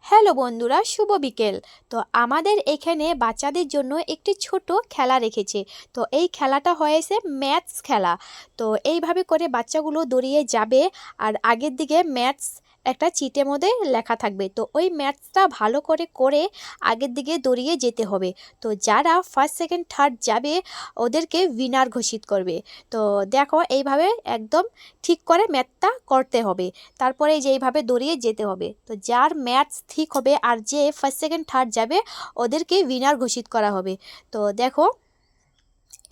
Hello বন্ধুরা, শুভ বিকেল। তো আমাদের এখানে বাচ্চাদের জন্য একটি ছোট খেলা রেখেছে। তো এই খেলাটা হয়েছে ম্যাথস খেলা। তো এইভাবে করে বাচ্চাগুলো দৌড়িয়ে যাবে আর আগের দিকে ম্যাথস একটা চিটের মধ্যে লেখা থাকবে। তো ওই ম্যাথসটা ভালো করে করে আগের দিকে দৌড়িয়ে যেতে হবে। তো যারা ফার্স্ট সেকেন্ড থার্ড যাবে ওদেরকে উইনার ঘোষিত করবে। তো দেখো এইভাবে একদম ঠিক করে ম্যাথটা করতে হবে। তারপরে যেইভাবে দৌড়িয়ে যেতে হবে। তো যার ম্যাথস ঠিক হবে আর যে ফার্স্ট সেকেন্ড থার্ড যাবে ওদেরকে উইনার ঘোষিত করা হবে। তো দেখো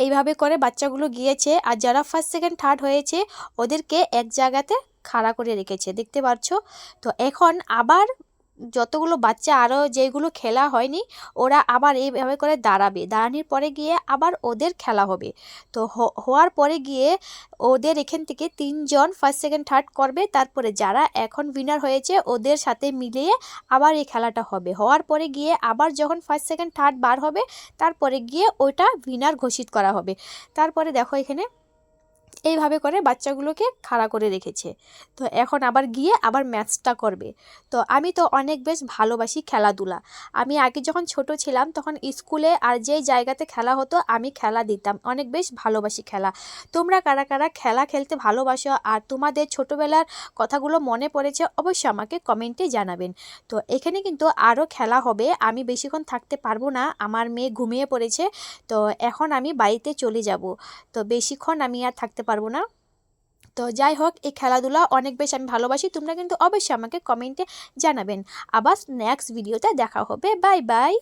এইভাবে করে বাচ্চাগুলো গিয়েছে আর যারা ফার্স্ট সেকেন্ড থার্ড হয়েছে ওদেরকে এক জায়গাতে খাড়া করে রেখেছে, দেখতে পাচ্ছ। তো এখন আবার যতগুলো বাচ্চা আরও যেগুলো খেলা হয়নি ওরা আবার এইভাবে করে দাঁড়াবে, দাঁড়ানোর পরে গিয়ে আবার ওদের খেলা হবে। তো হওয়ার পরে গিয়ে ওদের এখান থেকে 3জন ফার্স্ট সেকেন্ড থার্ড করবে, তারপরে যারা এখন উইনার হয়েছে ওদের সাথে মিলিয়ে আবার এই খেলাটা হবে। হওয়ার পরে গিয়ে আবার যখন ফার্স্ট সেকেন্ড থার্ড বার হবে তারপরে গিয়ে ওইটা উইনার ঘোষিত করা হবে। তারপরে দেখো এখানে এইভাবে করে বাচ্চাগুলোকে খাড়া করে রেখেছে। তো এখন আবার গিয়ে আবার ম্যাথসটা করবে। তো আমি তো অনেক বেশ ভালোবাসি খেলাধুলা। আমি আগে যখন ছোট ছিলাম তখন স্কুলে আর যেই জায়গাতে খেলা হতো আমি খেলা দিতাম, অনেক বেশ ভালোবাসি খেলা। তোমরা কারা কারা খেলা খেলতে ভালোবাসো আর তোমাদের ছোটোবেলার কথাগুলো মনে পড়েছে অবশ্যই আমাকে কমেন্টে জানাবেন। তো এখানে কিন্তু আরও খেলা হবে, আমি বেশিক্ষণ থাকতে পারবো না, আমার মেয়ে ঘুমিয়ে পড়েছে। তো এখন আমি বাড়িতে চলে যাব। তো বেশিক্ষণ আমি আর থাকতে পারবো না। তো যাই হোক, এই খেলাধুলা অনেক বেশ আমি ভালোবাসি। তোমরা কিন্তু অবশ্যই আমাকে কমেন্টে জানাবেন। আবার নেক্সট ভিডিওতে দেখা হবে। Bye bye.